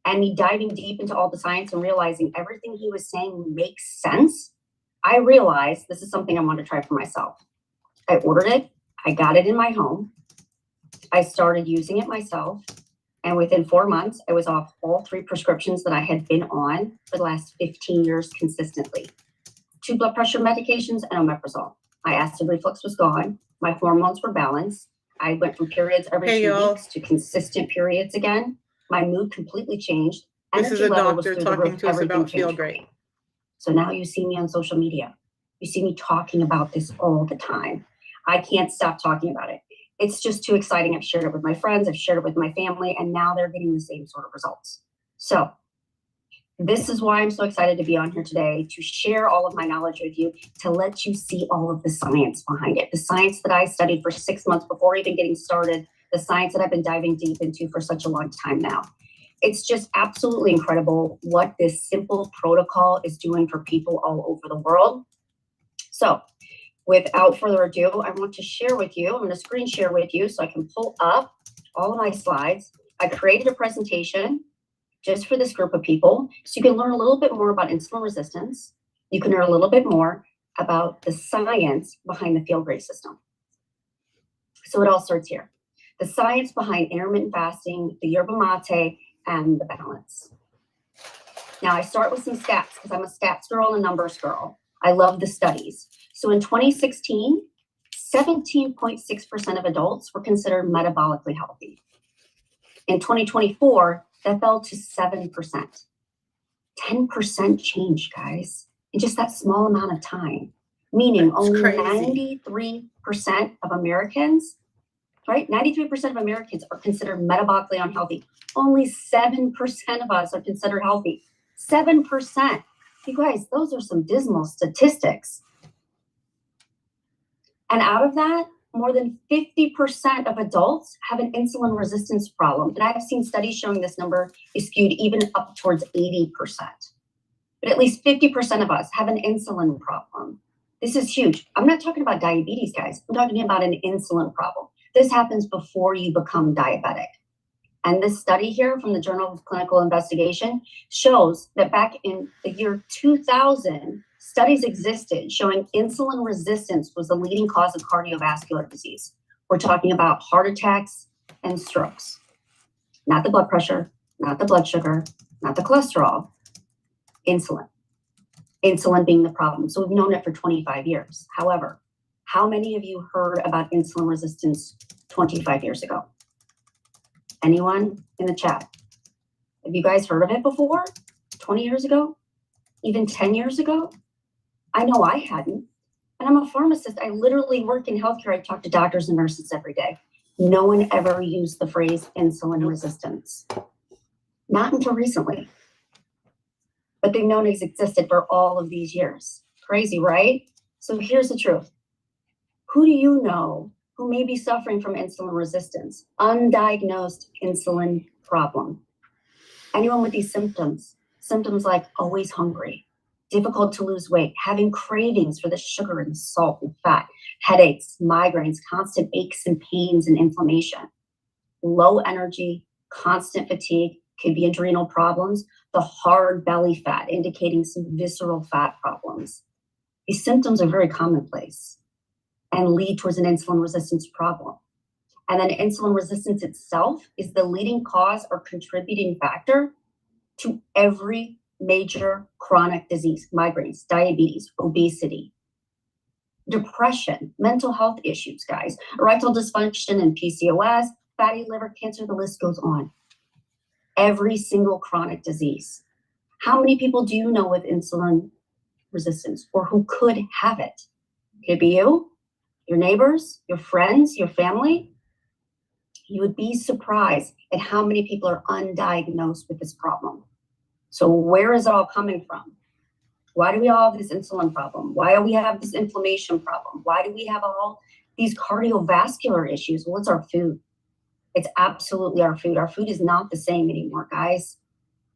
and me diving deep into all the science and realizing everything he was saying makes sense, I realized this is something I want to try for myself. I ordered it. I got it in my home. I started using it myself. And within 4 months, I was off all 3 prescriptions that I had been on for the last 15 years consistently. 2 blood pressure medications and omeprazole. My acid reflux was gone. My hormones were balanced. I went from periods every 2 weeks to consistent periods again. My mood completely changed. This is a doctor talking to us about Feel Great. So now you see me on social media. You see me talking about this all the time. I can't stop talking about it. It's just too exciting. I've shared it with my friends. I've shared it with my family, and now they're getting the same sort of results. So this is why I'm so excited to be on here today, to share all of my knowledge with you, to let you see all of the science behind it. The science that I studied for 6 months before even getting started, the science that I've been diving deep into for such a long time now. It's just absolutely incredible what this simple protocol is doing for people all over the world. So without further ado, I want to share with you, I'm going to screen share with you so I can pull up all of my slides. I created a presentation just for this group of people so you can learn a little bit more about insulin resistance. You can learn a little bit more about the science behind the Feel Great system. So it all starts here. The science behind intermittent fasting, the yerba mate, and the balance. Now I start with some stats because I'm a stats girl and a numbers girl. I love the studies. So in 2016, 17.6% of adults were considered metabolically healthy. In 2024, that fell to 7%. 10% change, guys, in just that small amount of time. Meaning only 93% of Americans, right? 93% of Americans are considered metabolically unhealthy. Only 7% of us are considered healthy. 7%. You guys, those are some dismal statistics. And out of that, more than 50% of adults have an insulin resistance problem. And I've seen studies showing this number is skewed even up towards 80%. But at least 50% of us have an insulin problem. This is huge. I'm not talking about diabetes, guys. I'm talking about an insulin problem. This happens before you become diabetic. And this study here from the Journal of Clinical Investigation shows that back in the year 2000, studies existed showing insulin resistance was the leading cause of cardiovascular disease. We're talking about heart attacks and strokes. Not the blood pressure, not the blood sugar, not the cholesterol, insulin. Insulin being the problem. So we've known it for 25 years. However, how many of you heard about insulin resistance 25 years ago? Anyone in the chat? Have you guys heard of it before? 20 years ago? Even 10 years ago? I know I hadn't. And I'm a pharmacist. I literally work in healthcare. I talk to doctors and nurses every day. No one ever used the phrase insulin resistance. Not until recently. But they've known it's existed for all of these years. Crazy, right? So here's the truth. Who do you know who may be suffering from insulin resistance, undiagnosed insulin problem? Anyone with these symptoms? Symptoms like always hungry, difficult to lose weight, having cravings for the sugar and salt and fat, headaches, migraines, constant aches and pains and inflammation, low energy, constant fatigue, could be adrenal problems, the hard belly fat indicating some visceral fat problems. These symptoms are very commonplace and lead towards an insulin resistance problem. And then insulin resistance itself is the leading cause or contributing factor to every major chronic disease: migraines, diabetes, obesity, depression, mental health issues, guys, erectile dysfunction and PCOS, fatty liver cancer, the list goes on. Every single chronic disease. How many people do you know with insulin resistance or who could have it? Could be you, your neighbors, your friends, your family. You would be surprised at how many people are undiagnosed with this problem. So where is it all coming from? Why do we all have this insulin problem? Why do we have this inflammation problem? Why do we have all these cardiovascular issues? Well, it's our food. It's absolutely our food. Our food is not the same anymore, guys.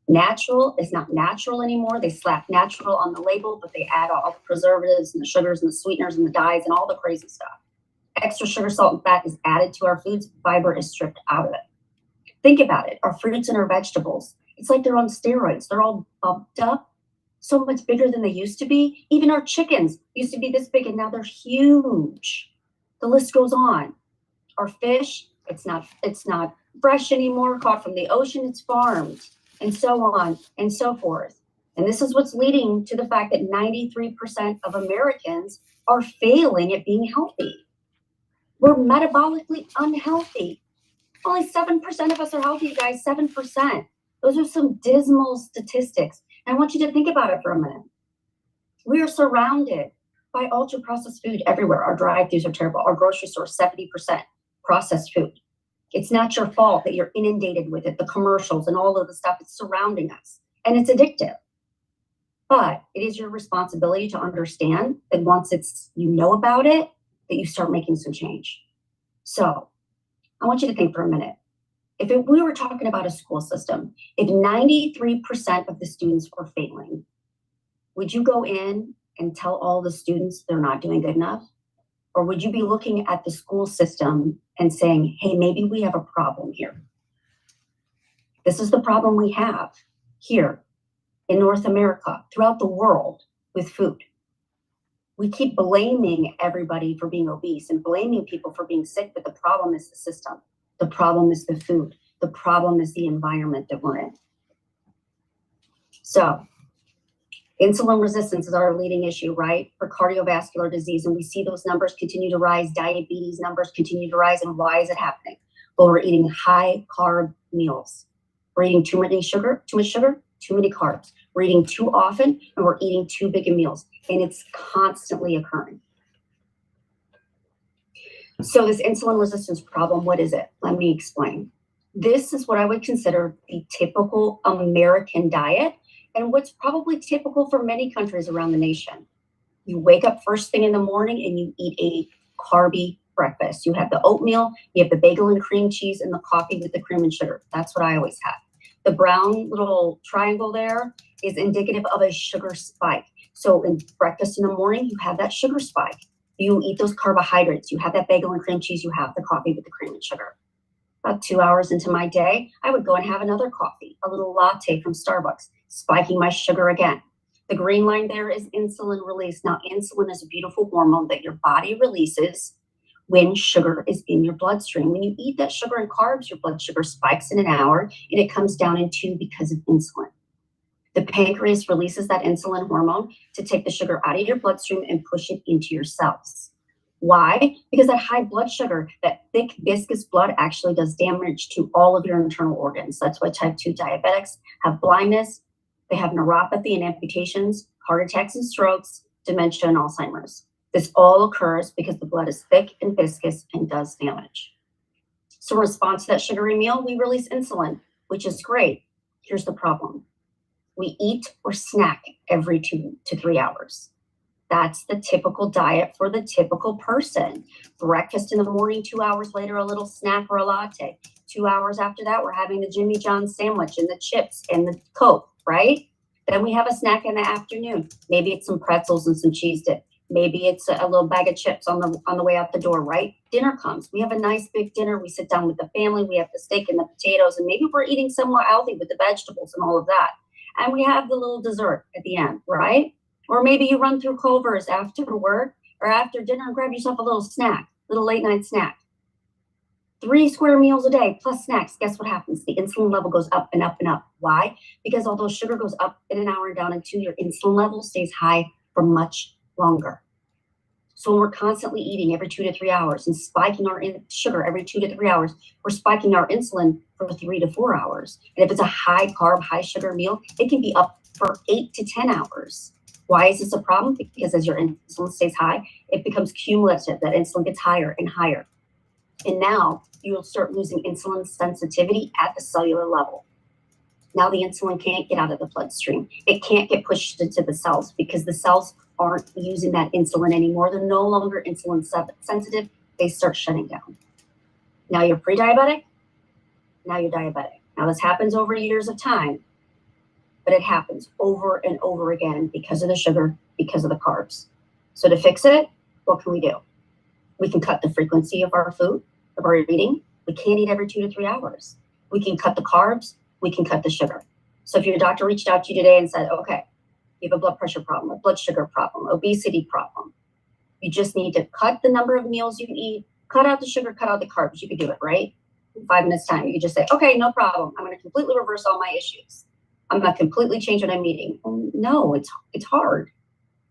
Natural is not natural anymore. They slap natural on the label, but they add all the preservatives and the sugars and the sweeteners and the dyes and all the crazy stuff. Extra sugar, salt, and fat is added to our foods. Fiber is stripped out of it. Think about it. Our fruits and our vegetables. It's like they're on steroids. They're all bumped up, so much bigger than they used to be. Even our chickens used to be this big and now they're huge. The list goes on. Our fish, it's not fresh anymore, caught from the ocean, it's farmed, and so on and so forth. And this is what's leading to the fact that 93% of Americans are failing at being healthy. We're metabolically unhealthy. Only 7% of us are healthy, you guys, 7%. Those are some dismal statistics. And I want you to think about it for a minute. We are surrounded by ultra-processed food everywhere. Our drive-thrus are terrible. Our grocery store, 70% processed food. It's not your fault that you're inundated with it, the commercials and all of the stuff that's surrounding us. And it's addictive. But it is your responsibility to understand that once you know about it, that you start making some change. So I want you to think for a minute. If we were talking about a school system, if 93% of the students were failing, would you go in and tell all the students they're not doing good enough? Or would you be looking at the school system and saying, hey, maybe we have a problem here? This is the problem we have here in North America, throughout the world with food. We keep blaming everybody for being obese and blaming people for being sick, but the problem is the system. The problem is the food. The problem is the environment that we're in. So insulin resistance is our leading issue, right? For cardiovascular disease. And we see those numbers continue to rise. Diabetes numbers continue to rise. And why is it happening? Well, we're eating high carb meals. We're eating too much sugar, too many carbs. We're eating too often and we're eating too big of meals. And it's constantly occurring. So this insulin resistance problem, what is it? Let me explain. This is what I would consider the typical American diet and what's probably typical for many countries around the nation. You wake up first thing in the morning and you eat a carby breakfast. You have the oatmeal, you have the bagel and cream cheese, and the coffee with the cream and sugar. That's what I always have. The brown little triangle there is indicative of a sugar spike. So in breakfast in the morning, you have that sugar spike. You eat those carbohydrates. You have that bagel and cream cheese. You have the coffee with the cream and sugar. About 2 hours into my day, I would go and have another coffee, a little latte from Starbucks, spiking my sugar again. The green line there is insulin release. Now, insulin is a beautiful hormone that your body releases when sugar is in your bloodstream. When you eat that sugar and carbs, your blood sugar spikes in an hour and it comes down in 2 because of insulin. The pancreas releases that insulin hormone to take the sugar out of your bloodstream and push it into your cells. Why? Because that high blood sugar, that thick, viscous blood actually does damage to all of your internal organs. That's why type 2 diabetics have blindness, they have neuropathy and amputations, heart attacks and strokes, dementia and Alzheimer's. This all occurs because the blood is thick and viscous and does damage. So in response to that sugary meal, we release insulin, which is great. Here's the problem. We eat or snack every 2 to 3 hours. That's the typical diet for the typical person. Breakfast in the morning, 2 hours later, a little snack or a latte. 2 hours after that, we're having the Jimmy John's sandwich and the chips and the Coke, right? Then we have a snack in the afternoon. Maybe it's some pretzels and some cheese dip. Maybe it's a little bag of chips on the way out the door, right? Dinner comes. We have a nice big dinner. We sit down with the family. We have the steak and the potatoes, and maybe we're eating somewhat healthy with the vegetables and all of that. And we have the little dessert at the end, right? Or maybe you run through Culver's after work or after dinner and grab yourself a little snack, little late night snack. 3 square meals a day plus snacks. Guess what happens? The insulin level goes up and up and up. Why? Because although sugar goes up in an hour and down in 2, your insulin level stays high for much longer. So when we're constantly eating every 2 to 3 hours and spiking our sugar every 2 to 3 hours, we're spiking our insulin for 3 to 4 hours. And if it's a high carb, high sugar meal, it can be up for 8 to 10 hours. Why is this a problem? Because as your insulin stays high, it becomes cumulative. That insulin gets higher and higher. And now you'll start losing insulin sensitivity at the cellular level. Now the insulin can't get out of the bloodstream. It can't get pushed into the cells because the cells aren't using that insulin anymore. They're no longer insulin sensitive. They start shutting down. Now you're pre-diabetic. Now you're diabetic. Now this happens over years of time, but it happens over and over again because of the sugar, because of the carbs. So to fix it, what can we do? We can cut the frequency of our food, of our eating. We can't eat every 2 to 3 hours. We can cut the carbs. We can cut the sugar. So if your doctor reached out to you today and said, okay, you have a blood pressure problem, a blood sugar problem, obesity problem, you just need to cut the number of meals you eat, cut out the sugar, cut out the carbs. You could do it, right? In 5 minutes time, you could just say, okay, no problem. I'm going to completely reverse all my issues. I'm going to completely change what I'm eating. Well, no, it's hard.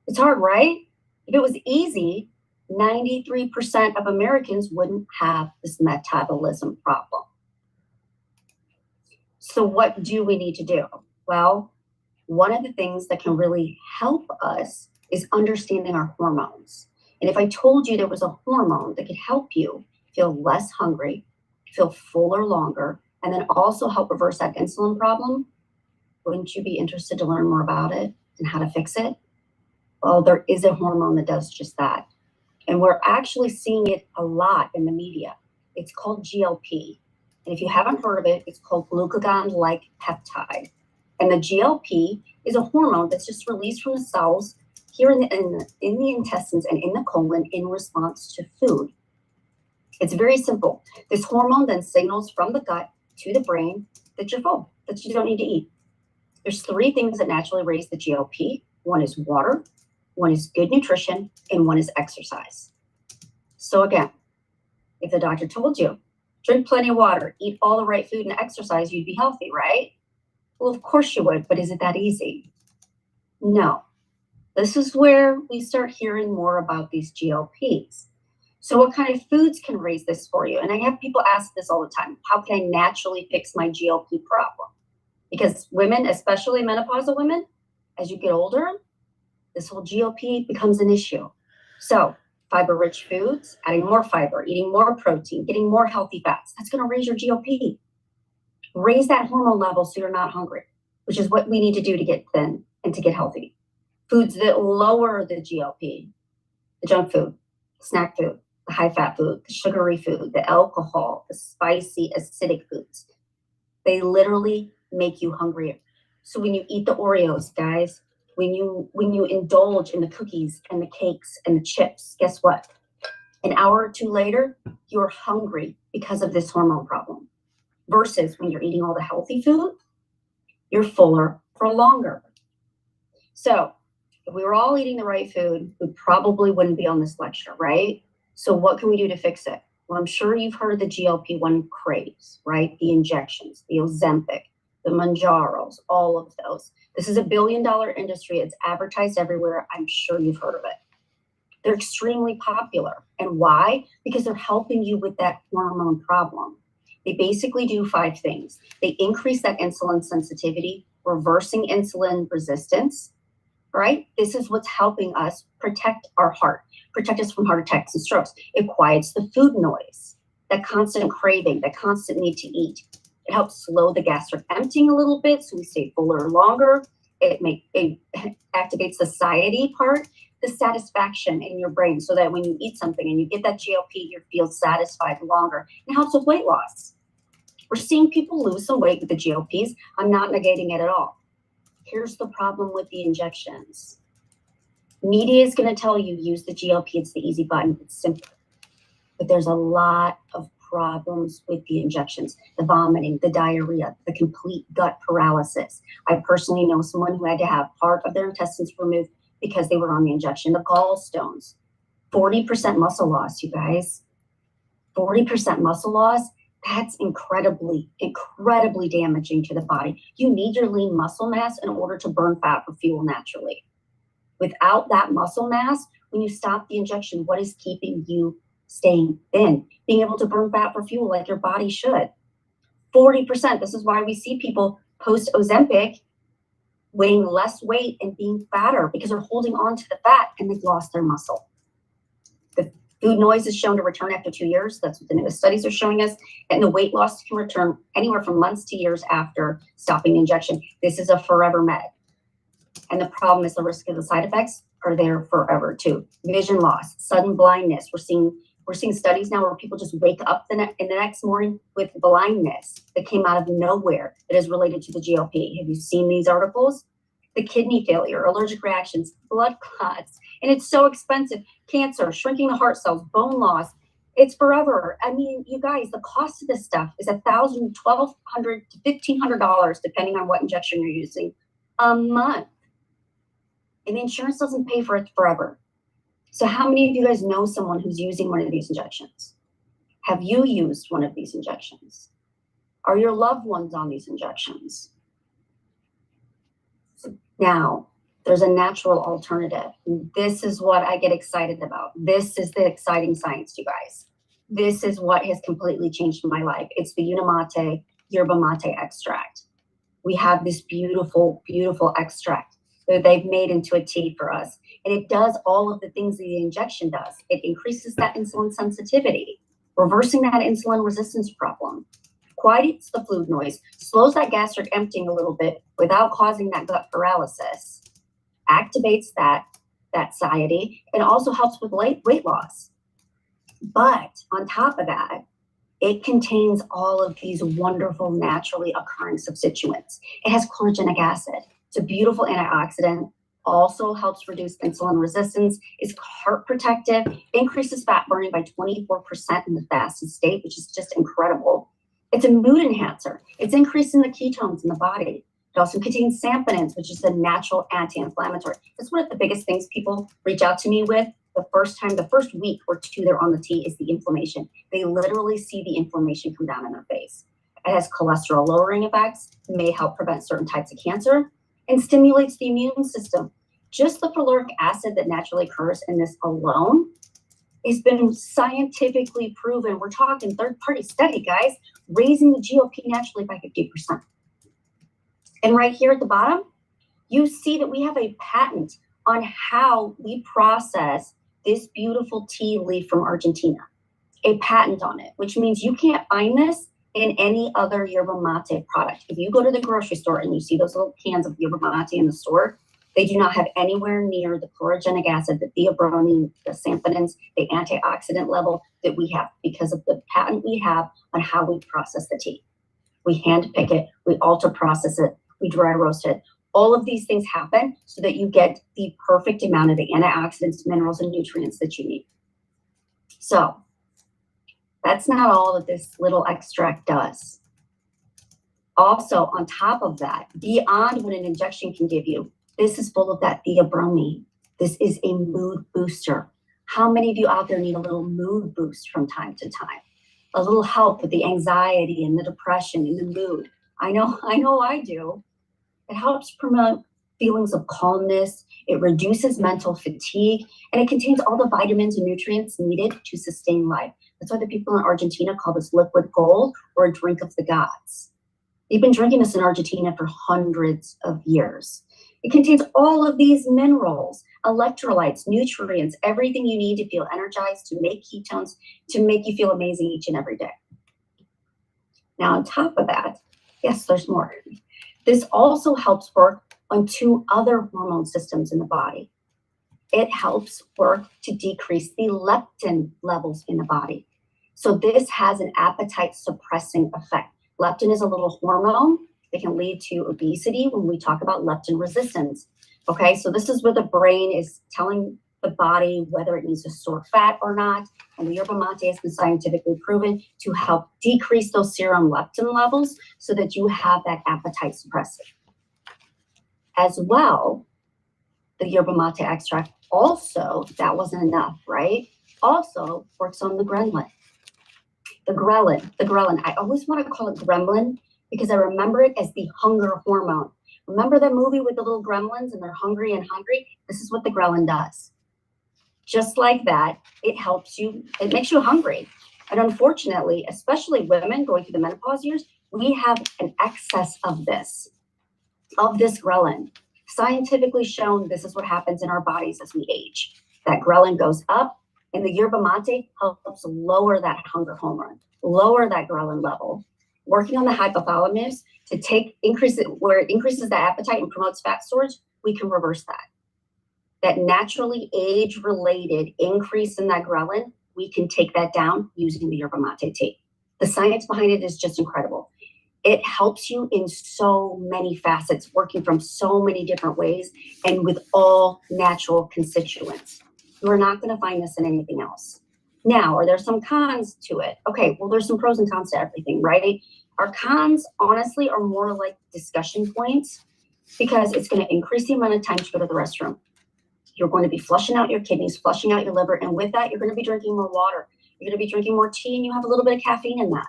It's hard, right? If it was easy, 93% of Americans wouldn't have this metabolism problem. So what do we need to do? Well, one of the things that can really help us is understanding our hormones. And if I told you there was a hormone that could help you feel less hungry, feel fuller longer, and then also help reverse that insulin problem, wouldn't you be interested to learn more about it and how to fix it? Well, there is a hormone that does just that. And we're actually seeing it a lot in the media. It's called GLP. And if you haven't heard of it, it's called glucagon-like peptide. And the GLP is a hormone that's just released from the cells here in the intestines and in the colon in response to food. It's very simple. This hormone then signals from the gut to the brain that you're full, that you don't need to eat. There's 3 things that naturally raise the GLP. One is water, one is good nutrition, and one is exercise. So again, if the doctor told you, drink plenty of water, eat all the right food and exercise, you'd be healthy, right? Well, of course you would, but is it that easy? No. This is where we start hearing more about these GLPs. So what kind of foods can raise this for you? And I have people ask this all the time. How can I naturally fix my GLP problem? Because women, especially menopausal women, as you get older, this whole GLP becomes an issue. So fiber-rich foods, adding more fiber, eating more protein, getting more healthy fats, that's going to raise your GLP. Raise that hormone level so you're not hungry, which is what we need to do to get thin and to get healthy. Foods that lower the GLP, the junk food, snack food, the high-fat food, the sugary food, the alcohol, the spicy, acidic foods. They literally make you hungrier. So when you eat the Oreos, guys, when you indulge in the cookies and the cakes and the chips, guess what? An hour or 2 later, you're hungry because of this hormone problem. Versus when you're eating all the healthy food, you're fuller for longer. So if we were all eating the right food, we probably wouldn't be on this lecture, right? So what can we do to fix it? Well, I'm sure you've heard of the GLP-1 craze, right? The injections, the Ozempic, the Mounjaros, all of those. This is a $1 billion industry. It's advertised everywhere. I'm sure you've heard of it. They're extremely popular. And why? Because they're helping you with that hormone problem. They basically do 5 things. They increase that insulin sensitivity, reversing insulin resistance, right? This is what's helping us protect our heart, protect us from heart attacks and strokes. It quiets the food noise, that constant craving, that constant need to eat. It helps slow the gastric emptying a little bit so we stay fuller longer. It activates the satiety part, the satisfaction in your brain, so that when you eat something and you get that GLP, you feel satisfied longer. It helps with weight loss. We're seeing people lose some weight with the GLPs. I'm not negating it at all. Here's the problem with the injections. Media is going to tell you use the GLP. It's the easy button. It's simple. But there's a lot of problems with the injections, the vomiting, the diarrhea, the complete gut paralysis. I personally know someone who had to have part of their intestines removed because they were on the injection. The gallstones, 40% muscle loss, you guys. 40% muscle loss, that's incredibly, incredibly damaging to the body. You need your lean muscle mass in order to burn fat for fuel naturally. Without that muscle mass, when you stop the injection, what is keeping you staying thin? Being able to burn fat for fuel like your body should. 40%, this is why we see people post Ozempic weighing less weight and being fatter because they're holding on to the fat and they've lost their muscle. The food noise is shown to return after 2 years. That's what the newest studies are showing us. And the weight loss can return anywhere from months to years after stopping the injection. This is a forever med. And the problem is the risk of the side effects are there forever too. Vision loss, sudden blindness. We're seeing studies now where people just wake up in the next morning with blindness that came out of nowhere that is related to the GLP. Have you seen these articles? The kidney failure, allergic reactions, blood clots, and it's so expensive. Cancer, shrinking the heart cells, bone loss, It's forever. I mean, you guys, the cost of this stuff is $1,000, $1,200 to $1,500, depending on what injection you're using, a month. And the insurance doesn't pay for it forever. So how many of you guys know someone who's using one of these injections? Have you used one of these injections? Are your loved ones on these injections? Now, there's a natural alternative. This is what I get excited about. This is the exciting science, you guys. This is what has completely changed my life. It's the Unimate yerba mate extract. We have this beautiful, beautiful extract that they've made into a tea for us. And it does all of the things that the injection does. It increases that insulin sensitivity, reversing that insulin resistance problem, quiets the fluid noise, slows that gastric emptying a little bit without causing that gut paralysis, activates that satiety, and also helps with weight loss. But on top of that, it contains all of these wonderful naturally occurring substituents. It has chlorogenic acid. It's a beautiful antioxidant, also helps reduce insulin resistance, is heart protective, increases fat burning by 24% in the fasted state, which is just incredible. It's a mood enhancer. It's increasing the ketones in the body. It also contains saponins, which is a natural anti-inflammatory. That's one of the biggest things people reach out to me with the first week or two they're on the tea is the inflammation. They literally see the inflammation come down in their face. It has cholesterol lowering effects, may help prevent certain types of cancer, and stimulates the immune system. Just the ferulic acid that naturally occurs in this alone has been scientifically proven. We're talking third-party study, guys, raising the GOP naturally by 50%. And right here at the bottom, you see that we have a patent on how we process this beautiful tea leaf from Argentina. A patent on it, which means you can't find this in any other yerba mate product. If you go to the grocery store and you see those little cans of yerba mate in the store, they do not have anywhere near the chlorogenic acid, the theobromine, the saponins, the antioxidant level that we have because of the patent we have on how we process the tea. We hand pick it, we ultra process it, we dry roast it. All of these things happen so that you get the perfect amount of the antioxidants, minerals, and nutrients that you need. So that's not all that this little extract does. Also, on top of that, beyond what an injection can give you, this is full of that theobromine. This is a mood booster. How many of you out there need a little mood boost from time to time? A little help with the anxiety and the depression and the mood. I know I do. It helps promote feelings of calmness. It reduces mental fatigue, and it contains all the vitamins and nutrients needed to sustain life. That's why the people in Argentina call this liquid gold or a drink of the gods. They've been drinking this in Argentina for hundreds of years. It contains all of these minerals, electrolytes, nutrients, everything you need to feel energized, to make ketones, to make you feel amazing each and every day. Now, on top of that, yes, there's more. This also helps work on two other hormone systems in the body. It helps work to decrease the leptin levels in the body. So this has an appetite suppressing effect. Leptin is a little hormone that can lead to obesity when we talk about leptin resistance. Okay, so this is where the brain is telling the body whether it needs to store fat or not. And the yerba mate has been scientifically proven to help decrease those serum leptin levels so that you have that appetite suppressor. As well, the yerba mate extract also, that wasn't enough, right? Also works on the ghrelin. The ghrelin. I always want to call it gremlin because I remember it as the hunger hormone. Remember that movie with the little gremlins and they're hungry and hungry? This is what the ghrelin does. Just like that, it helps you, it makes you hungry. And unfortunately, especially women going through the menopause years, we have an excess of this ghrelin. Scientifically shown, this is what happens in our bodies as we age. That ghrelin goes up, and the yerba mate helps lower that hunger hormone, lower that ghrelin level, working on the hypothalamus to increase it where it increases the appetite and promotes fat storage. We can reverse that. That naturally age-related increase in that ghrelin, we can take that down using the yerba mate tea. The science behind it is just incredible. It helps you in so many facets, working from so many different ways and with all natural constituents. You are not going to find this in anything else. Now, are there some cons to it? Okay, well, there's some pros and cons to everything, right? Our cons, honestly, are more like discussion points because it's going to increase the amount of time to go to the restroom. You're going to be flushing out your kidneys, flushing out your liver, and with that, you're going to be drinking more water. You're going to be drinking more tea, and you have a little bit of caffeine in that.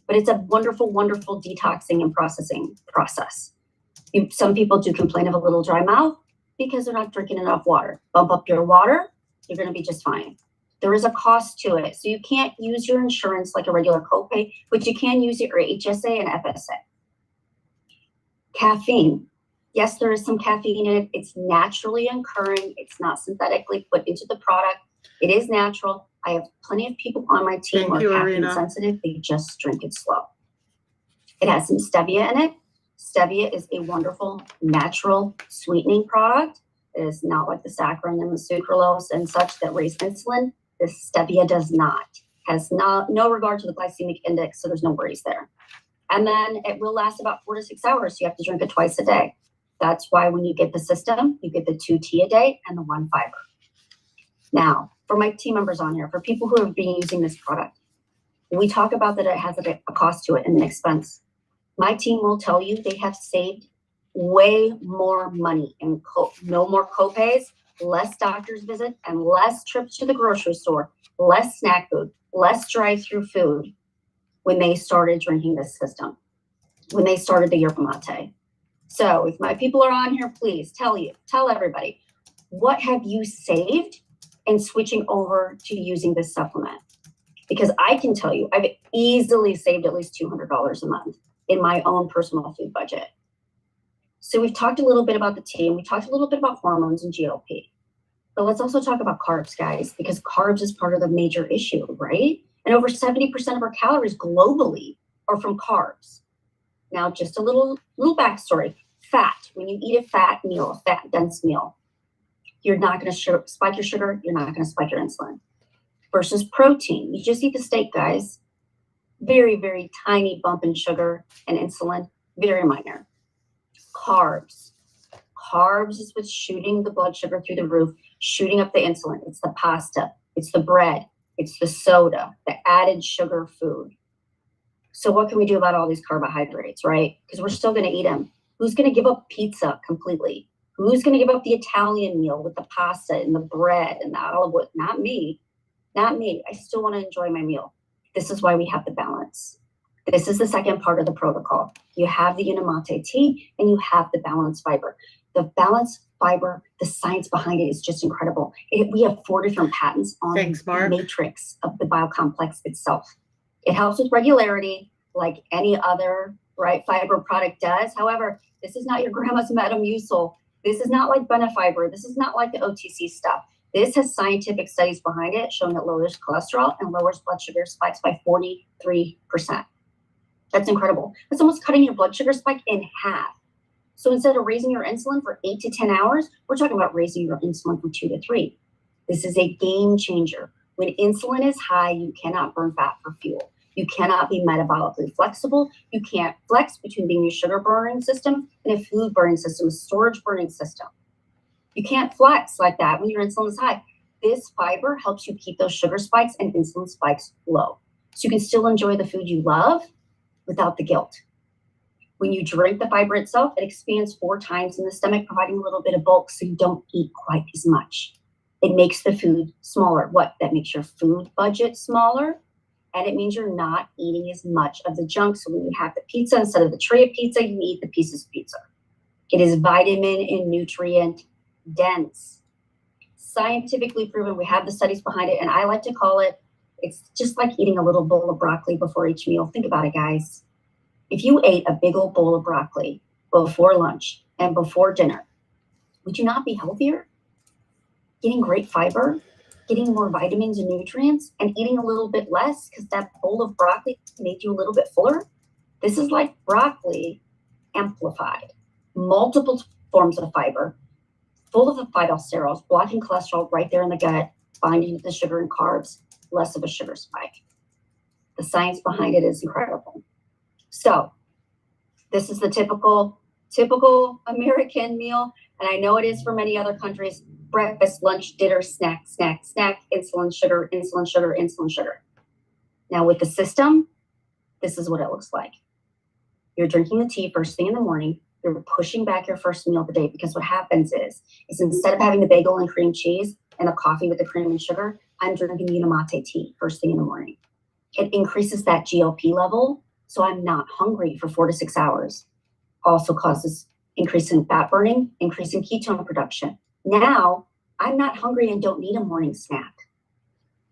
But it's a wonderful, wonderful detoxing and processing process. Some people do complain of a little dry mouth because they're not drinking enough water. Bump up your water, you're going to be just fine. There is a cost to it. So you can't use your insurance like a regular copay, but you can use your HSA and FSA. Caffeine. Yes, there is some caffeine in it. It's naturally occurring. It's not synthetically put into the product. It is natural. I have plenty of people on my team who are caffeine sensitive. They just drink it slow. It has some stevia in it. Stevia is a wonderful natural sweetening product. It is not like the saccharin and the sucralose and such that raise insulin. This stevia does not. Has no regard to the glycemic index, so there's no worries there. And then it will last about 4 to 6 hours. So you have to drink it twice a day. That's why when you get the system, you get the 2 tea a day and the 1 fiber. Now, for my team members on here, for people who have been using this product, we talk about that it has a cost to it and an expense. My team will tell you they have saved way more money and no more copays, less doctor's visits, and less trips to the grocery store, less snack food, less drive-through food when they started drinking this system, when they started the yerba mate. So if my people are on here, please tell everybody, what have you saved in switching over to using this supplement? Because I can tell you, I've easily saved at least $200 a month in my own personal food budget. So we've talked a little bit about the team. We talked a little bit about hormones and GLP. But let's also talk about carbs, guys, because carbs is part of the major issue, right? And over 70% of our calories globally are from carbs. Now, just a little backstory. Fat, when you eat a fat meal, a fat dense meal, you're not going to spike your sugar. You're not going to spike your insulin. Versus protein, you just eat the steak, guys. Very, very tiny bump in sugar and insulin, very minor. Carbs is what's shooting the blood sugar through the roof, shooting up the insulin. It's the pasta, it's the bread, it's the soda, the added sugar food. So what can we do about all these carbohydrates, right? Because we're still going to eat them. Who's going to give up pizza completely? Who's going to give up the Italian meal with the pasta and the bread and the olive oil? Not me. Not me. I still want to enjoy my meal. This is why we have the balance. This is the second part of the protocol. You have the Unamate tea and you have the balanced fiber. The balanced fiber, the science behind it is just incredible. We have 4 different patents on the matrix of the biocomplex itself. It helps with regularity like any other fiber product does. However, this is not your grandma's Metamucil. This is not like Benefiber. This is not like the OTC stuff. This has scientific studies behind it showing it lowers cholesterol and lowers blood sugar spikes by 43%. That's incredible. That's almost cutting your blood sugar spike in half. So instead of raising your insulin for 8 to 10 hours, we're talking about raising your insulin from 2 to 3. This is a game changer. When insulin is high, you cannot burn fat for fuel. You cannot be metabolically flexible. You can't flex between being a sugar burning system and a food burning system, a storage burning system. You can't flex like that when your insulin is high. This fiber helps you keep those sugar spikes and insulin spikes low. So you can still enjoy the food you love without the guilt. When you drink the fiber itself, it expands 4 times in the stomach, providing a little bit of bulk so you don't eat quite as much. It makes the food smaller. That makes your food budget smaller, and it means you're not eating as much of the junk. So when you have the pizza, instead of the tray of pizza, you eat the pieces of pizza. It is vitamin and nutrient dense. Scientifically proven. We have the studies behind it, and I like to call it, it's just like eating a little bowl of broccoli before each meal. Think about it, guys. If you ate a big old bowl of broccoli before lunch and before dinner, would you not be healthier? Getting great fiber, getting more vitamins and nutrients, and eating a little bit less because that bowl of broccoli made you a little bit fuller? This is like broccoli amplified. Multiple forms of fiber, full of the phytosterols, blocking cholesterol right there in the gut, binding to the sugar and carbs, less of a sugar spike. The science behind it is incredible. So this is the typical American meal, and I know it is for many other countries. breakfast, lunch, dinner, snack, snack, snack, insulin, sugar, insulin, sugar, insulin, sugar. Now with the system, this is what it looks like. You're drinking the tea first thing in the morning. You're pushing back your first meal of the day, because what happens is instead of having the bagel and cream cheese and a coffee with the cream and sugar, I'm drinking Unamate tea first thing in the morning. It increases that GLP level, so I'm not hungry for 4 to 6 hours. Also causes increase in fat burning, increase in ketone production. Now, I'm not hungry and don't need a morning snack.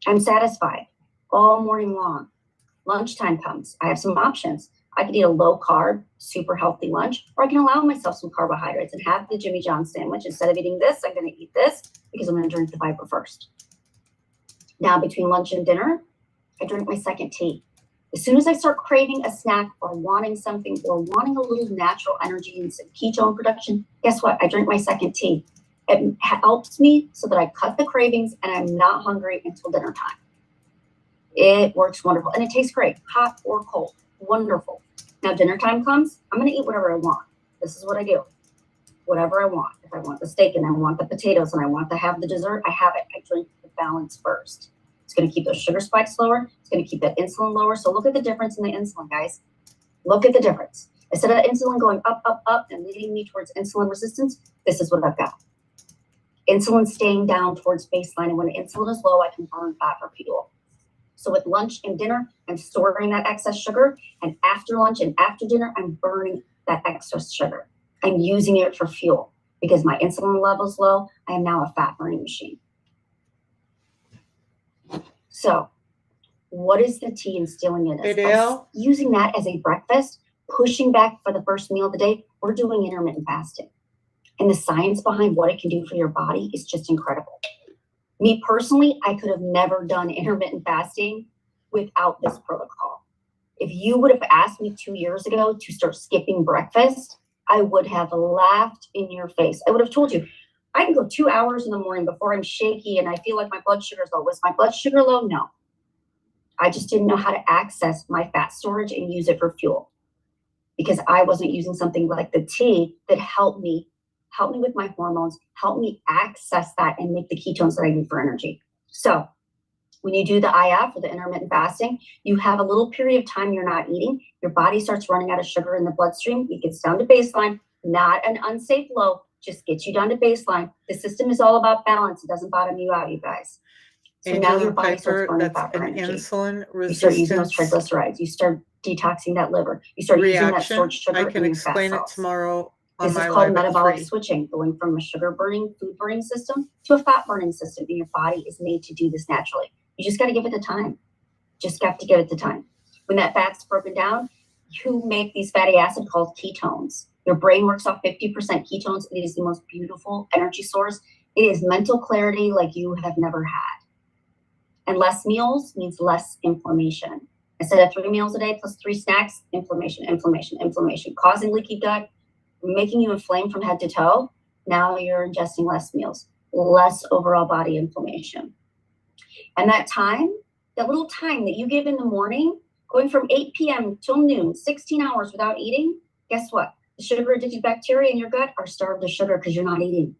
I'm satisfied all morning long. Lunchtime comes. I have some options. I could eat a low carb, super healthy lunch, or I can allow myself some carbohydrates and have the Jimmy John sandwich. Instead of eating this, I'm going to eat this because I'm going to drink the fiber first. Now, between lunch and dinner, I drink my second tea. As soon as I start craving a snack or wanting something or wanting a little natural energy and some ketone production, guess what? I drink my second tea. It helps me so that I cut the cravings and I'm not hungry until dinner time. It works wonderful. And it tastes great, hot or cold. Wonderful. Now dinner time comes, I'm going to eat whatever I want. This is what I do. Whatever I want. If I want the steak and I want the potatoes and I want to have the dessert, I have it. I drink the balance first. It's going to keep those sugar spikes lower. It's going to keep that insulin lower. So look at the difference in the insulin, guys. Look at the difference. Instead of insulin going up, up, up and leading me towards insulin resistance, this is what I've got. Insulin staying down towards baseline. And when insulin is low, I can burn fat for fuel. So with lunch and dinner, I'm storing that excess sugar. And after lunch and after dinner, I'm burning that excess sugar. I'm using it for fuel because my insulin level is low. I am now a fat burning machine. So what is the tea instilling in us? Using that as a breakfast, pushing back for the first meal of the day, we're doing intermittent fasting. And the science behind what it can do for your body is just incredible. Me personally, I could have never done intermittent fasting without this protocol. If you would have asked me 2 years ago to start skipping breakfast, I would have laughed in your face. I would have told you, I can go 2 hours in the morning before I'm shaky and I feel like my blood sugar is low. Was my blood sugar low? No. I just didn't know how to access my fat storage and use it for fuel because I wasn't using something like the tea that helped me with my hormones, help me access that and make the ketones that I need for energy. So when you do the IF or the intermittent fasting, you have a little period of time you're not eating. Your body starts running out of sugar in the bloodstream. It gets down to baseline, not an unsafe low, just gets you down to baseline. The system is all about balance. It doesn't bottom you out, you guys. So now your body starts burning fat for energy. Insulin resistance. You start using those triglycerides. You start detoxing that liver. You start using that stored sugar in your fat cells. I can explain it tomorrow. This is called metabolic switching, going from a sugar burning, food burning system to a fat burning system. And your body is made to do this naturally. You just got to give it the time. Just got to give it the time. When that fat's broken down, you make these fatty acids called ketones. Your brain works off 50% ketones. It is the most beautiful energy source. It is mental clarity like you have never had. And less meals means less inflammation. Instead of 3 meals a day plus 3 snacks, inflammation, inflammation, inflammation, causing leaky gut, making you inflamed from head to toe. Now you're ingesting less meals, less overall body inflammation. And that time, that little time that you give in the morning, going from 8 p.m. till noon, 16 hours without eating, guess what? The sugar-addicted bacteria in your gut are starved of sugar because you're not eating.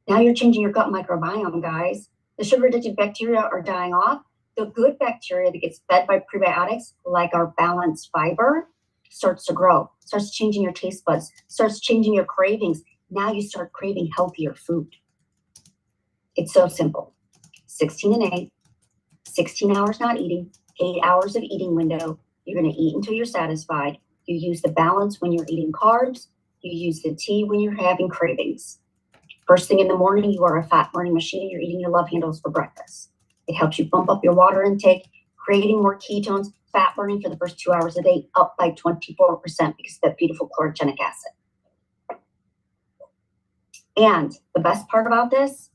Now you're changing your gut microbiome, guys. The sugar-addicted bacteria are dying off. The good bacteria that gets fed by prebiotics, like our balanced fiber, starts to grow, starts changing your taste buds, starts changing your cravings. Now you start craving healthier food. It's so simple. 16 and 8, 16 hours not eating, 8 hours of eating window. You're going to eat until you're satisfied. You use the balance when you're eating carbs. You use the tea when you're having cravings. First thing in the morning, you are a fat burning machine. You're eating your love handles for breakfast. It helps you bump up your water intake, creating more ketones, fat burning for the first 2 hours a day, up by 24% because of that beautiful chlorogenic acid. And the best part about this,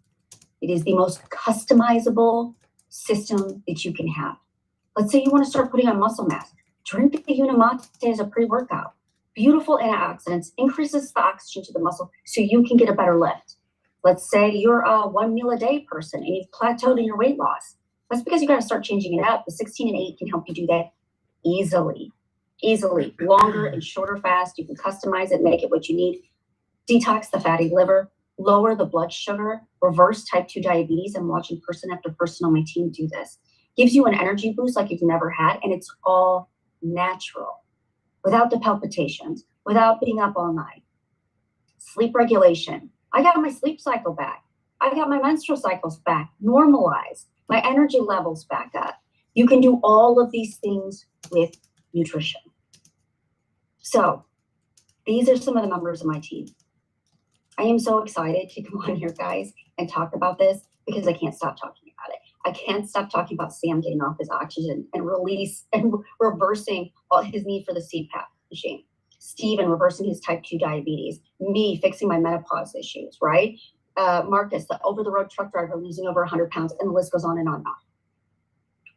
it is the most customizable system that you can have. Let's say you want to start putting on muscle mass. Drink the Unamate as a pre-workout. Beautiful antioxidants, increases the oxygen to the muscle so you can get a better lift. Let's say you're a 1 meal a day person and you've plateaued in your weight loss. That's because you got to start changing it up. The 16 and 8 can help you do that easily. Longer and shorter fast. You can customize it, make it what you need. Detox the fatty liver, lower the blood sugar, reverse type 2 diabetes. I'm watching person after person on my team do this. Gives you an energy boost like you've never had, and it's all natural, without the palpitations, without being up all night. Sleep regulation. I got my sleep cycle back. I got my menstrual cycles back, normalized, my energy levels back up. You can do all of these things with nutrition. So these are some of the members of my team. I am so excited to come on here, guys, and talk about this because I can't stop talking about it. I can't stop talking about Sam getting off his oxygen and release and reversing all his need for the CPAP machine. Steven reversing his type 2 diabetes. Me fixing my menopause issues, right? Marcus, the over-the-road truck driver, losing over 100 pounds, and the list goes on and on and on.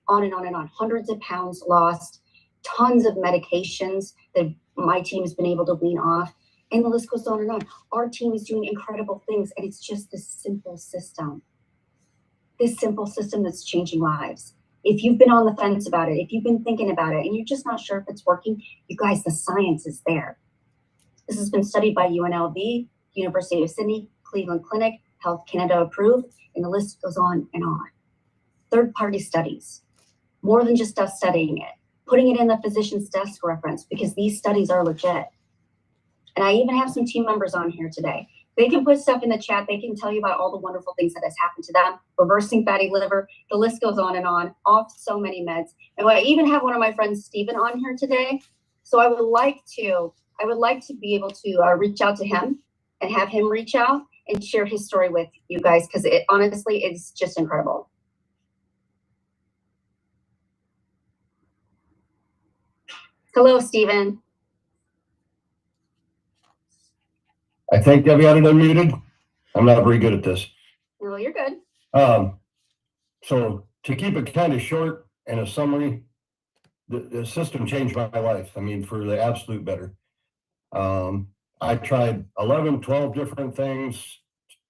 On and on and on. Hundreds of pounds lost, tons of medications that my team has been able to wean off, and the list goes on and on. Our team is doing incredible things, and it's just this simple system. This simple system that's changing lives. If you've been on the fence about it, if you've been thinking about it, and you're just not sure if it's working, you guys, the science is there. This has been studied by UNLV, University of Sydney, Cleveland Clinic, Health Canada approved, and the list goes on and on. Third-party studies, more than just us studying it, putting it in the physician's desk reference because these studies are legit. And I even have some team members on here today. They can put stuff in the chat. They can tell you about all the wonderful things that has happened to them, reversing fatty liver. The list goes on and on, off so many meds. And I even have one of my friends, Steven, on here today. So I would like to be able to reach out to him and have him reach out and share his story with you guys because it honestly is just incredible. Hello, Steven. I think I've got it unmuted. I'm not very good at this. No, you're good. So to keep it kind of short and a summary, the system changed my life. I mean, for the absolute better. I tried 11, 12 different things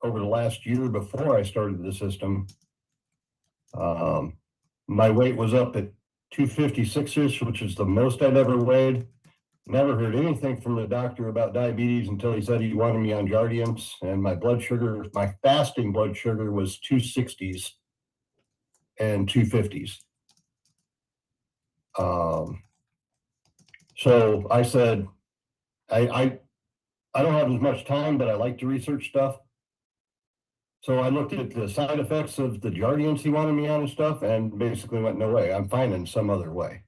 over the last year before I started the system. My weight was up at 256-ish, which is the most I'd ever weighed. Never heard anything from the doctor about diabetes until he said he wanted me on Jardiance, and my blood sugar, my fasting blood sugar was 260s and 250s. So I said, I don't have as much time, but I like to research stuff. So I looked at the side effects of the Jardiance he wanted me on and stuff, and basically went, no way, I'm finding some other way.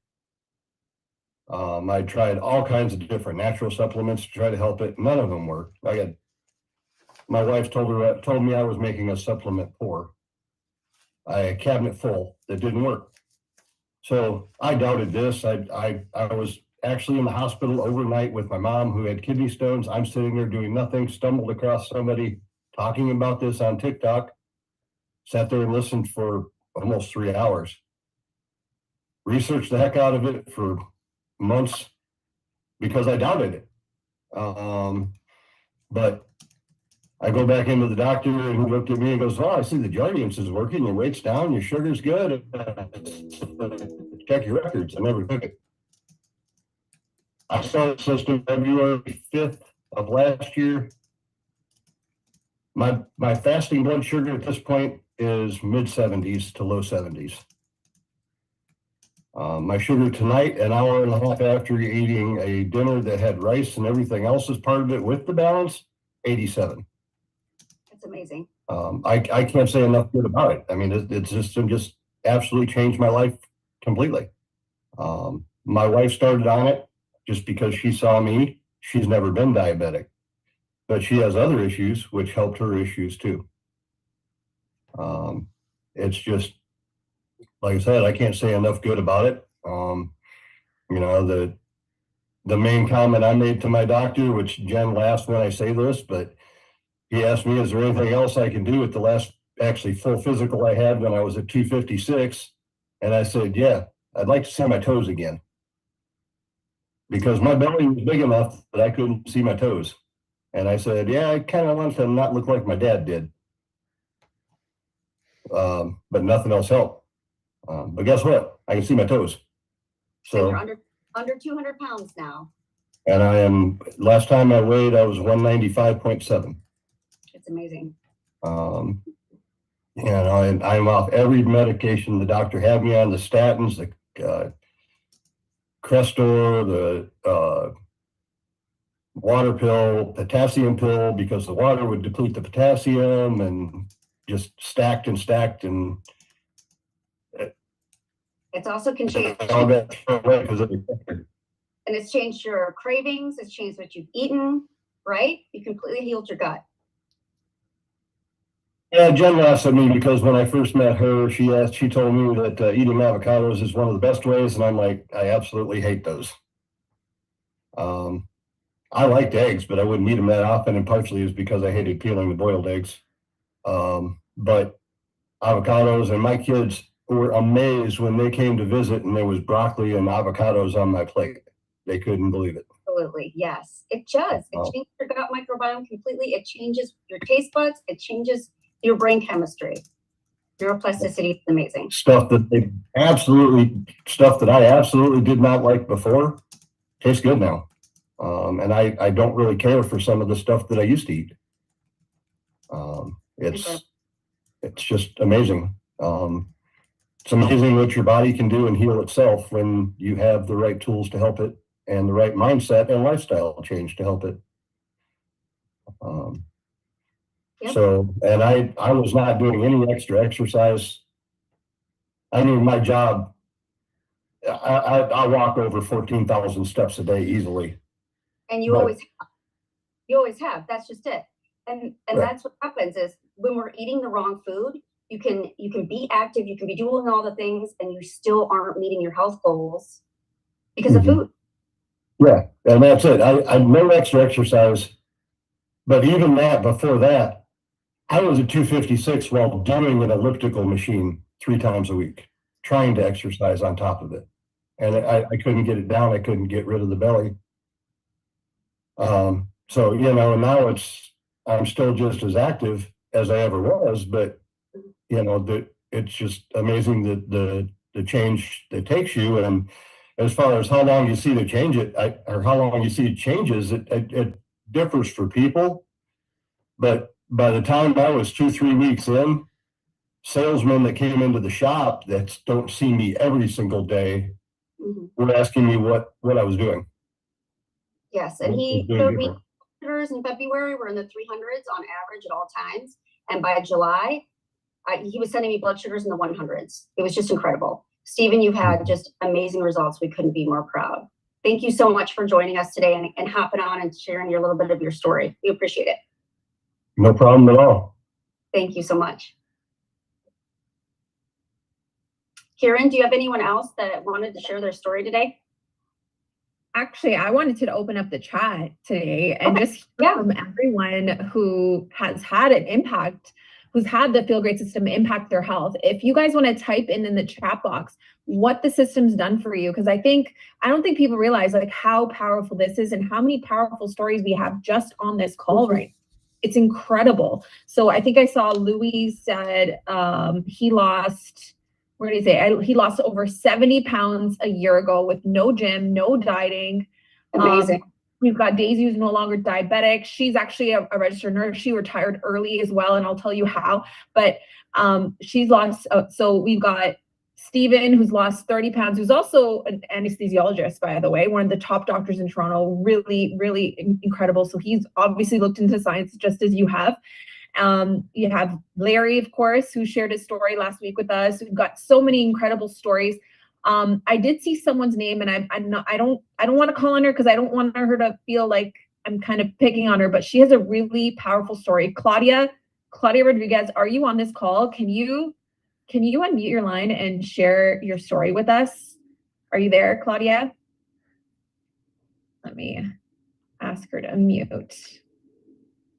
I tried all kinds of different natural supplements to try to help it. None of them worked. My wife told me I was making a supplement poor. I had a cabinet full that didn't work. So I doubted this. I was actually in the hospital overnight with my mom who had kidney stones. I'm sitting there doing nothing, stumbled across somebody talking about this on TikTok, sat there and listened for almost 3 hours. Researched the heck out of it for months because I doubted it. But I go back into the doctor and he looked at me and goes, oh, I see the Jardiance is working, your weight's down, your sugar's good. Check your records. I never took it. I started the system February 5th of last year. My fasting blood sugar at this point is mid 70s to low 70s. My sugar tonight, an hour and a half after eating a dinner that had rice and everything else as part of it with the balance, 87. That's amazing. I can't say enough good about it. I mean, the system just absolutely changed my life completely. My wife started on it just because she saw me. She's never been diabetic, but she has other issues, which helped her issues too. It's just, like I said, I can't say enough good about it. You know, the main comment I made to my doctor, which Jen laughs when I say this, but he asked me, is there anything else I can do with the last actually full physical I had when I was at 256? And I said, yeah, I'd like to see my toes again. Because my belly was big enough that I couldn't see my toes. And I said, yeah, I kind of want to not look like my dad did. But nothing else helped. But guess what? I can see my toes. So you're under 200 pounds now. And last time I weighed, I was 195.7. It's amazing. You know, and I'm off every medication the doctor had me on, the statins, the Crestor, the water pill, potassium pill, because the water would deplete the potassium, and just stacked and stacked, and It's also can change, all that away because of the. and it's changed your cravings. It's changed what you've eaten, right? You completely healed your gut. Yeah, Jen laughs at me because when I first met her, she told me that eating avocados is one of the best ways, and I'm like, I absolutely hate those. I liked eggs, but I wouldn't eat them that often, and partially is because I hated peeling the boiled eggs. But avocados, and my kids were amazed when they came to visit and there was broccoli and avocados on my plate. They couldn't believe it. Absolutely, yes. It does. It changes your gut microbiome completely. It changes your taste buds. It changes your brain chemistry. Neuroplasticity is amazing. Stuff that I absolutely did not like before tastes good now. And I don't really care for some of the stuff that I used to eat. It's just amazing. It's amazing what your body can do and heal itself when you have the right tools to help it, and the right mindset and lifestyle change to help it. Yep. So, and I was not doing any extra exercise. I mean, my job, I walk over 14,000 steps a day easily. And you always have. That's just it. And Right. That's what happens is when we're eating the wrong food, you can be active, you can be doing all the things, and you still aren't meeting your health goals because of food. Yeah, and that's it. I no extra exercise, but even that, before that, I was at 256 while doing an elliptical machine 3 times a week, trying to exercise on top of it. And I couldn't get it down. I couldn't get rid of the belly. So, you know, now I'm still just as active as I ever was, but you know, it's just amazing that the change that takes you. And as far as how long you see to change it, or how long you see it changes, it differs for people. But by the time I was 2-3 weeks in, salesmen that came into the shop that don't see me every single day were asking me what I was doing. Yes, and he showed me sugars in February were in the 300s on average at all times, and by July, he was sending me blood sugars in the 100s. It was just incredible. Stephen, you've had just amazing results. We couldn't be more proud. Thank you so much for joining us today and hopping on and sharing your little bit of your story. We appreciate it. No problem at all. Thank you so much. Kieran, do you have anyone else that wanted to share their story today? Actually, I wanted to open up the chat today and just hear from everyone who has had an impact, who's had the Feel Great system impact their health. If you guys want to type in the chat box what the system's done for you, because I don't think people realize like how powerful this is and how many powerful stories we have just on this call right now. It's incredible. So I think I saw Louis said he lost, what did he say? He lost over 70 pounds a year ago with no gym, no dieting. Amazing. We've got Daisy, who's no longer diabetic. She's actually a registered nurse. She retired early as well, and I'll tell you how. But she's lost, so we've got Stephen, who's lost 30 pounds, who's also an anesthesiologist, by the way, one of the top doctors in Toronto, really, really incredible. So he's obviously looked into science just as you have. You have Larry, of course, who shared his story last week with us. We've got so many incredible stories. I did see someone's name, and I don't want to call on her because I don't want her to feel like I'm kind of picking on her, but she has a really powerful story. Claudia Rodriguez, are you on this call? Can you unmute your line and share your story with us? Are you there, Claudia? Let me ask her to unmute.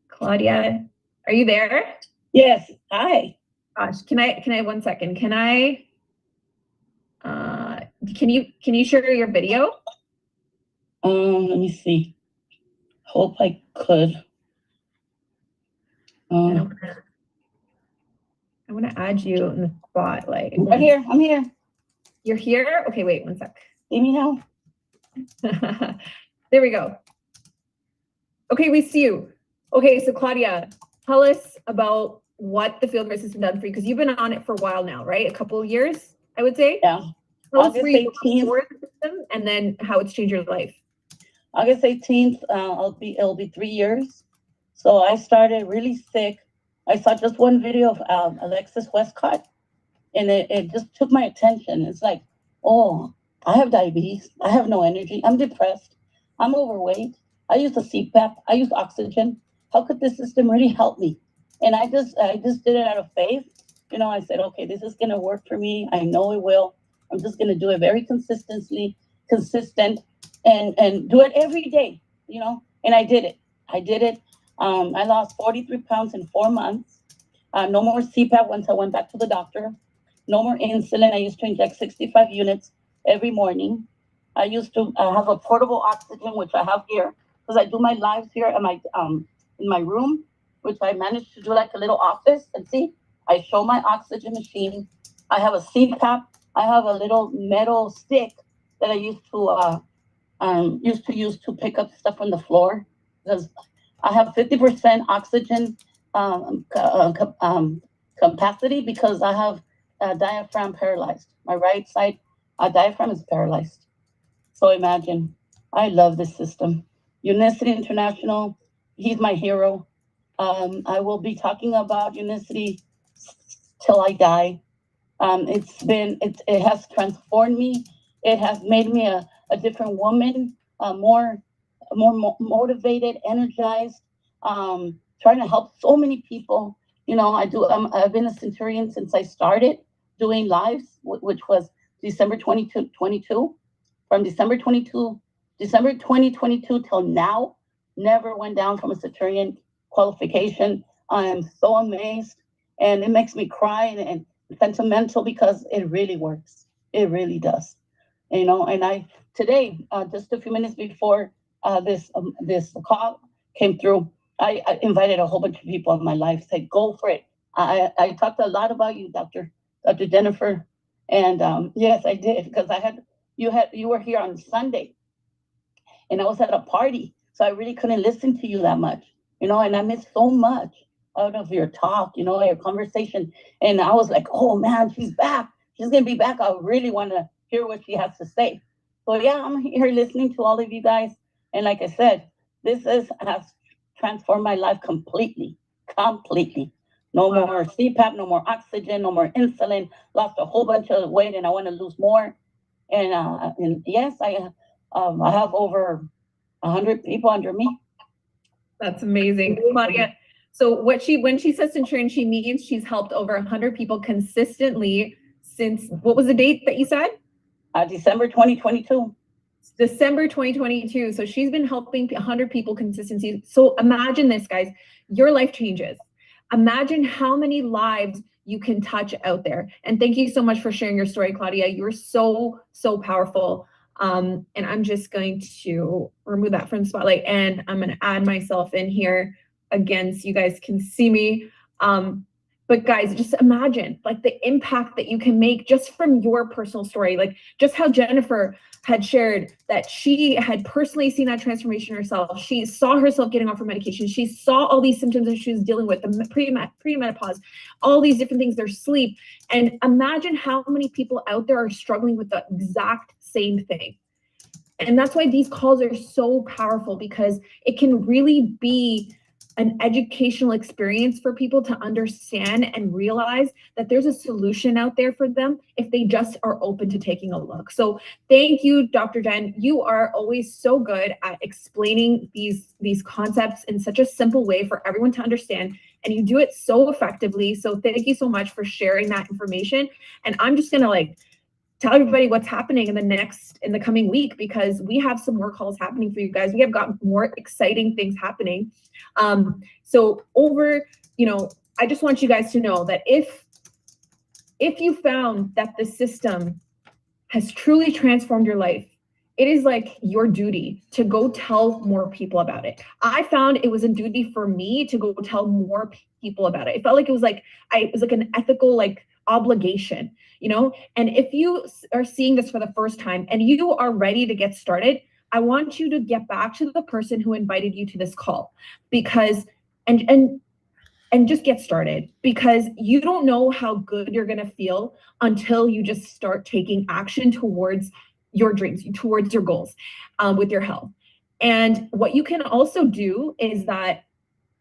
Claudia, are you there? Yes. Hi. Gosh, can I 1 second? Can you share your video? Let me see. Hope I could. I want to add you in the spotlight. Right here. I'm here. You're here? Okay, wait 1 sec. See me now? There we go. Okay, we see you. Okay, so Claudia, tell us about what the Feel Great system done for you, because you've been on it for a while now, right? A couple of years, I would say. Yeah. Tell us August where you 18th. for the system and then how it's changed your life. August 18th, it'll be 3 years. So I started really sick. I saw just one video of Alexis Westcott, and it just took my attention. It's like, oh, I have diabetes. I have no energy. I'm depressed. I'm overweight. I use a CPAP. I use oxygen. How could this system really help me? And I just did it out of faith. You know, I said, okay, this is gonna work for me. I know it will. I'm just gonna do it very consistent, and do it every day. You know, and I did it. I did it. I lost 43 pounds in 4 months. No more CPAP once I went back to the doctor. No more insulin. I used to inject 65 units every morning. I used to have a portable oxygen, which I have here, because I do my lives here in my room, which I managed to do like a little office. And see, I show my oxygen machine. I have a CPAP. I have a little metal stick that I used to use to pick up stuff from the floor, because I have 50% oxygen capacity, because I have diaphragm paralyzed. My right side diaphragm is paralyzed. So imagine, I love this system. Unicity International, he's my hero. I will be talking about Unicity till I die. It has transformed me. It has made me a different woman, more motivated, energized, trying to help so many people. You know, I've been a Centurion since I started doing lives, which was December 2022. From December 2022 till now, never went down from a Centurion qualification. I am so amazed, and it makes me cry and sentimental, because it really works. It really does. You know, and today, just a few minutes before this call came through, I invited a whole bunch of people in my life, said, go for it. I talked a lot about you, Dr. Jennifer. And yes, I did, because you were here on Sunday, and I was at a party. So I really couldn't listen to you that much, you know, and I missed so much out of your talk, you know, your conversation. And I was like, oh man, she's back. She's going to be back. I really want to hear what she has to say. So yeah, I'm here listening to all of you guys. And like I said, has transformed my life completely. No more CPAP, no more oxygen, no more insulin. Lost a whole bunch of weight, and I want to lose more. And yes, I have over 100 people under me. That's amazing, Claudia. So when she says Centurion, she means she's helped over 100 people consistently since, what was the date that you said? December 2022. December 2022. So she's been helping 100 people consistently. So imagine this, guys, your life changes. Imagine how many lives you can touch out there. And thank you so much for sharing your story, Claudia. You're so, so powerful. And I'm just going to remove that from the spotlight, and I'm going to add myself in here again so you guys can see me. But guys, just imagine like the impact that you can make just from your personal story, like just how Jennifer had shared that she had personally seen that transformation herself. She saw herself getting off her medication. She saw all these symptoms that she was dealing with, the pre-menopause, all these different things, their sleep. And imagine how many people out there are struggling with the exact same thing. And that's why these calls are so powerful, because it can really be an educational experience for people to understand and realize that there's a solution out there for them if they just are open to taking a look. So thank you, Dr. Jen. You are always so good at explaining these concepts in such a simple way for everyone to understand, and you do it so effectively. So thank you so much for sharing that information. And I'm just gonna tell everybody what's happening in the coming week, because we have some more calls happening for you guys. We have got more exciting things happening. So I just want you guys to know that if you found that the system has truly transformed your life, it is like your duty to go tell more people about it. I found it was a duty for me to go tell more people about it. It felt like it was like an ethical obligation, you know? And if you are seeing this for the first time and you are ready to get started, I want you to get back to the person who invited you to this call, because, and and just get started, because you don't know how good you're going to feel until you just start taking action towards your dreams, towards your goals with your health. And what you can also do is that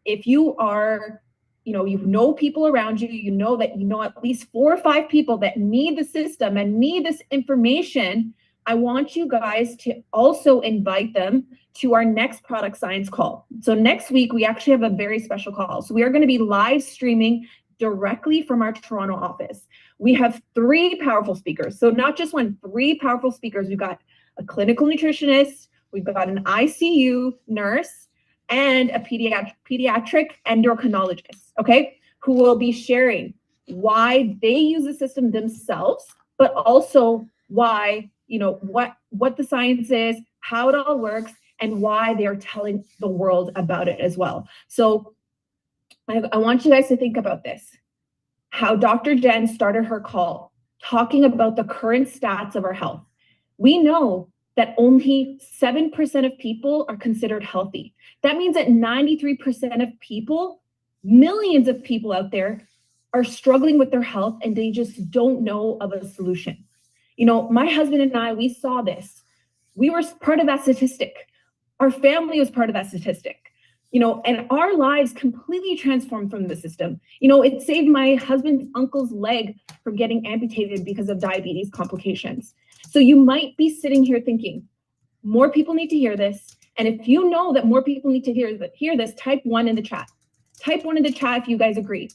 if you are, you know people around you, you know at least 4 or 5 people that need the system and need this information, I want you guys to also invite them to our next product science call. So next week, we actually have a very special call. So we are going to be live streaming directly from our Toronto office. We have 3 powerful speakers. So not just 1, 3 powerful speakers. We've got a clinical nutritionist, we've got an ICU nurse, and a pediatric endocrinologist, okay, who will be sharing why they use the system themselves, but also why, what the science is, how it all works, and why they're telling the world about it as well. So I want you guys to think about this, how Dr. Jen started her call talking about the current stats of our health. We know that only 7% of people are considered healthy. That means that 93% of people, millions of people out there, are struggling with their health and they just don't know of a solution. My husband and I, we saw this. We were part of that statistic. Our family was part of that statistic. And our lives completely transformed from the system. It saved my husband's uncle's leg from getting amputated because of diabetes complications. So you might be sitting here thinking, more people need to hear this. And if you know that more people need to hear this, type 1 in the chat. Type 1 in the chat if you guys agree.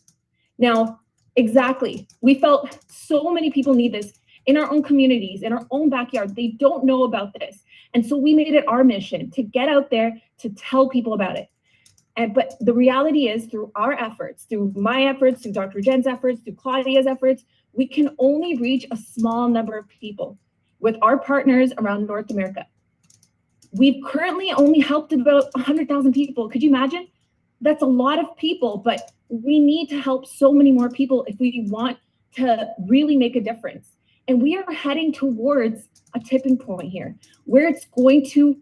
Now, exactly. We felt so many people need this in our own communities, in our own backyard. They don't know about this. And so we made it our mission to get out there to tell people about it. But the reality is, through our efforts, through my efforts, through Dr. Jen's efforts, through Claudia's efforts, we can only reach a small number of people with our partners around North America. We've currently only helped about 100,000 people. Could you imagine? That's a lot of people, but we need to help so many more people if we want to really make a difference. And we are heading towards a tipping point here, where it's going to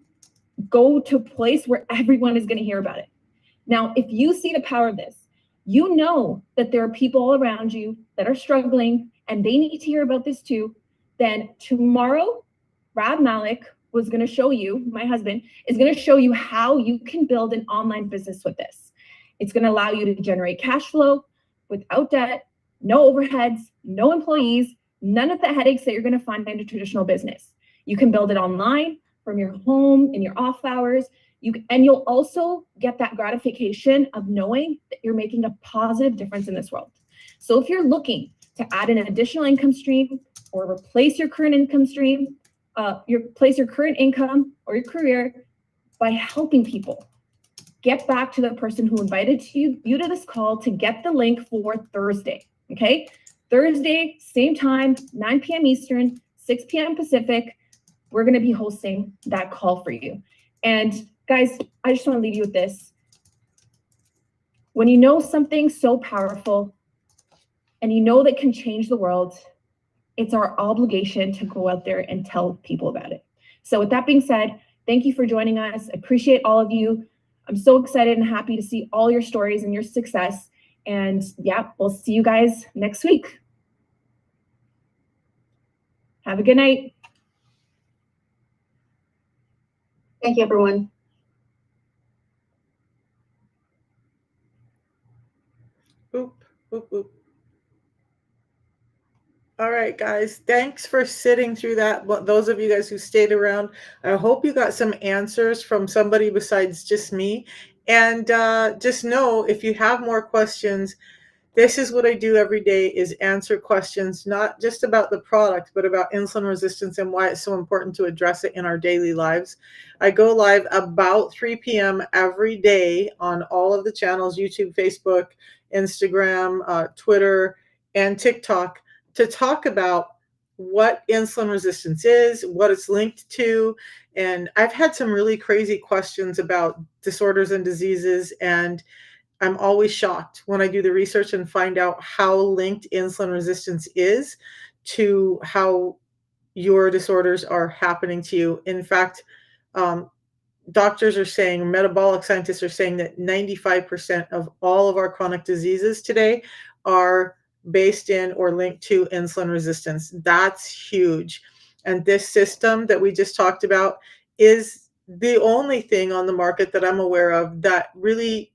go to a place where everyone is going to hear about it. Now, if you see the power of this, you know that there are people all around you that are struggling and they need to hear about this too. Then tomorrow, Rab Malik was going to show you, my husband, is going to show you how you can build an online business with this. It's going to allow you to generate cash flow without debt, no overheads, no employees, none of the headaches that you're going to find in a traditional business. You can build it online from your home in your off hours. And you'll also get that gratification of knowing that you're making a positive difference in this world. So if you're looking to add an additional income stream or replace your current income stream, replace your current income or your career by helping people, get back to the person who invited you to this call to get the link for Thursday, okay? Thursday, same time, 9 p.m. Eastern, 6 p.m. Pacific, we're gonna be hosting that call for you. And guys, I just wanna leave you with this. When you know something so powerful and you know that can change the world, it's our obligation to go out there and tell people about it. So with that being said, thank you for joining us. I appreciate all of you. I'm so excited and happy to see all your stories and your success. And yeah, we'll see you guys next week. Have a good night. Thank you, everyone. Boop, boop, boop. All right, guys, thanks for sitting through that. Those of you guys who stayed around, I hope you got some answers from somebody besides just me. And just know, if you have more questions, this is what I do every day, is answer questions, not just about the product, but about insulin resistance and why it's so important to address it in our daily lives. I go live about 3 p.m. every day on all of the channels, YouTube, Facebook, Instagram, Twitter, and TikTok, to talk about what insulin resistance is, what it's linked to. And I've had some really crazy questions about disorders and diseases, and I'm always shocked when I do the research and find out how linked insulin resistance is to how your disorders are happening to you. In fact, doctors are saying, metabolic scientists are saying that 95% of all of our chronic diseases today are based in or linked to insulin resistance. That's huge. And this system that we just talked about is the only thing on the market that I'm aware of that really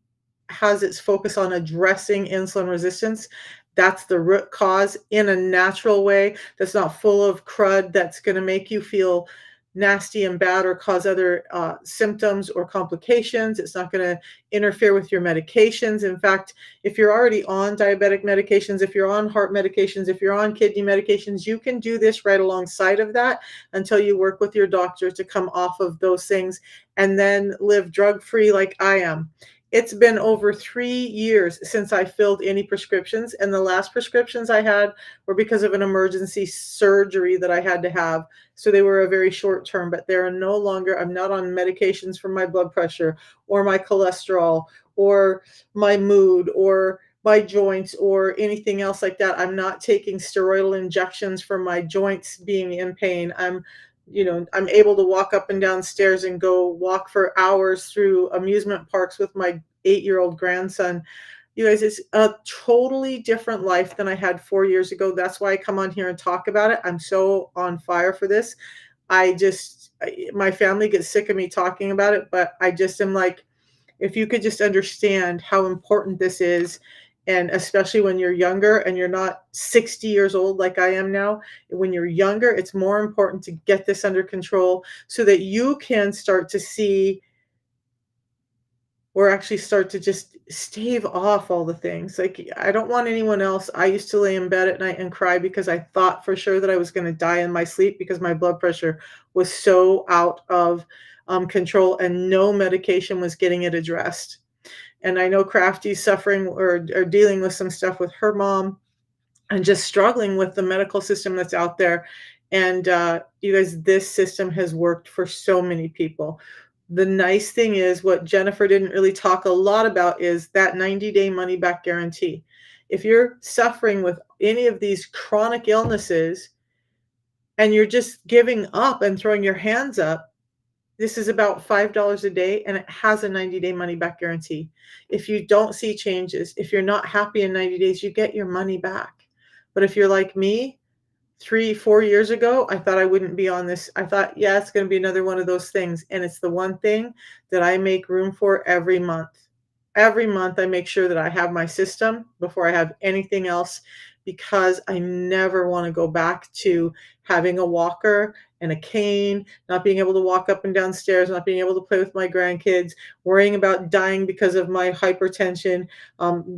has its focus on addressing insulin resistance. That's the root cause in a natural way that's not full of crud that's going to make you feel nasty and bad or cause other symptoms or complications. It's not going to interfere with your medications. In fact, if you're already on diabetic medications, if you're on heart medications, if you're on kidney medications, you can do this right alongside of that until you work with your doctor to come off of those things and then live drug-free like I am. It's been over 3 years since I filled any prescriptions, and the last prescriptions I had were because of an emergency surgery that I had to have. So they were a very short term, but they're no longer, I'm not on medications for my blood pressure or my cholesterol or my mood or my joints or anything else like that. I'm not taking steroidal injections for my joints being in pain. I'm able to walk up and down stairs and go walk for hours through amusement parks with my 8-year-old grandson. You guys, it's a totally different life than I had 4 years ago. That's why I come on here and talk about it. I'm so on fire for this. My family gets sick of me talking about it, but I just am like, if you could just understand how important this is, and especially when you're younger and you're not 60 years old like I am now, when you're younger, it's more important to get this under control so that you can start to see or actually start to just stave off all the things. Like, I don't want anyone else. I used to lay in bed at night and cry because I thought for sure that I was going to die in my sleep because my blood pressure was so out of control and no medication was getting it addressed. And I know Crafty's suffering or dealing with some stuff with her mom and just struggling with the medical system that's out there. And you guys, this system has worked for so many people. The nice thing is, what Jennifer didn't really talk a lot about is that 90-day money back guarantee. If you're suffering with any of these chronic illnesses and you're just giving up and throwing your hands up, this is about $5 a day and it has a 90-day money back guarantee. If you don't see changes, if you're not happy in 90 days, you get your money back. But if you're like me, 3-4 years ago, I thought I wouldn't be on this. I thought, yeah, it's going to be another one of those things. And it's the one thing that I make room for every month. Every month, I make sure that I have my system before I have anything else, because I never want to go back to having a walker and a cane, not being able to walk up and down stairs, not being able to play with my grandkids, worrying about dying because of my hypertension,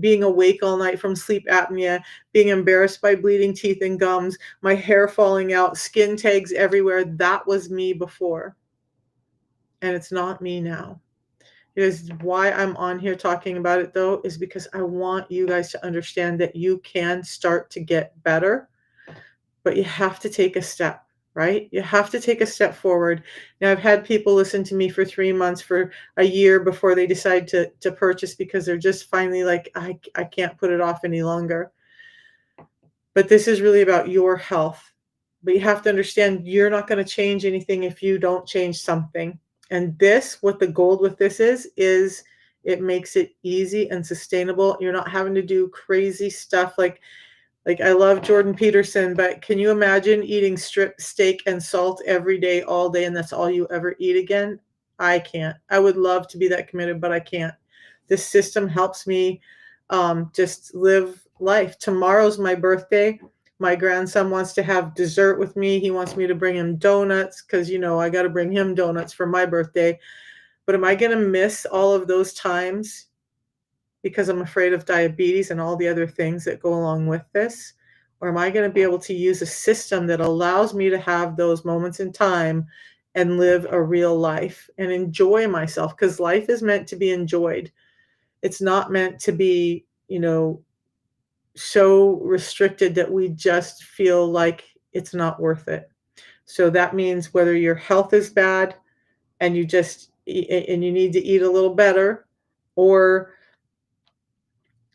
being awake all night from sleep apnea, being embarrassed by bleeding teeth and gums, my hair falling out, skin tags everywhere. That was me before. And it's not me now. Because why I'm on here talking about it, though, is because I want you guys to understand that you can start to get better, but you have to take a step, right? You have to take a step forward. Now, I've had people listen to me for 3 months, for a year before they decide to purchase, because they're just finally like, I can't put it off any longer. But this is really about your health. But you have to understand, you're not going to change anything if you don't change something. And what the gold with this is it makes it easy and sustainable. You're not having to do crazy stuff like I love Jordan Peterson, but can you imagine eating strip steak and salt every day, all day, and that's all you ever eat again? I can't. I would love to be that committed, but I can't. This system helps me just live life. Tomorrow's my birthday. My grandson wants to have dessert with me. He wants me to bring him donuts because, I got to bring him donuts for my birthday. But am I going to miss all of those times because I'm afraid of diabetes and all the other things that go along with this? Or am I going to be able to use a system that allows me to have those moments in time and live a real life and enjoy myself? Because life is meant to be enjoyed. It's not meant to be, so restricted that we just feel like it's not worth it. So that means whether your health is bad and you need to eat a little better, or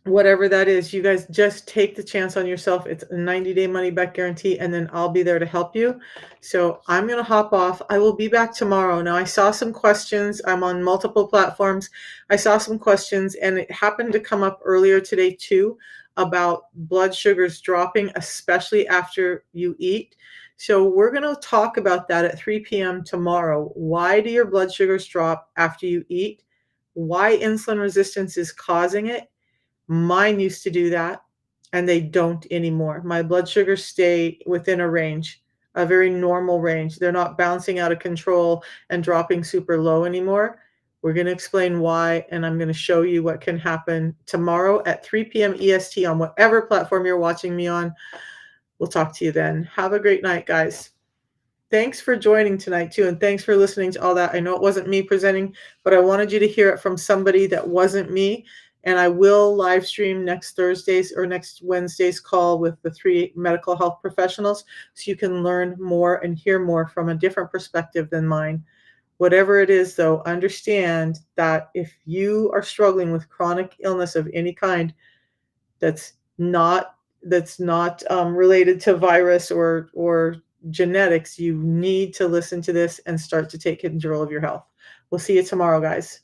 whatever that is, you guys just take the chance on yourself. It's a 90-day money back guarantee, and then I'll be there to help you. So I'm going to hop off. I will be back tomorrow. Now, I saw some questions. I'm on multiple platforms. I saw some questions, and it happened to come up earlier today too about blood sugars dropping, especially after you eat. So we're going to talk about that at 3 p.m. tomorrow. Why do your blood sugars drop after you eat? Why insulin resistance is causing it? Mine used to do that, and they don't anymore. My blood sugars stay within a range, a very normal range. They're not bouncing out of control and dropping super low anymore. We're going to explain why, and I'm going to show you what can happen tomorrow at 3 p.m. EST on whatever platform you're watching me on. We'll talk to you then. Have a great night, guys. Thanks for joining tonight too, and thanks for listening to all that. I know it wasn't me presenting, but I wanted you to hear it from somebody that wasn't me. And I will live stream next Thursday's or next Wednesday's call with the 3 medical health professionals, so you can learn more and hear more from a different perspective than mine. Whatever it is, though, understand that if you are struggling with chronic illness of any kind that's not related to virus or genetics, you need to listen to this and start to take control of your health. We'll see you tomorrow, guys.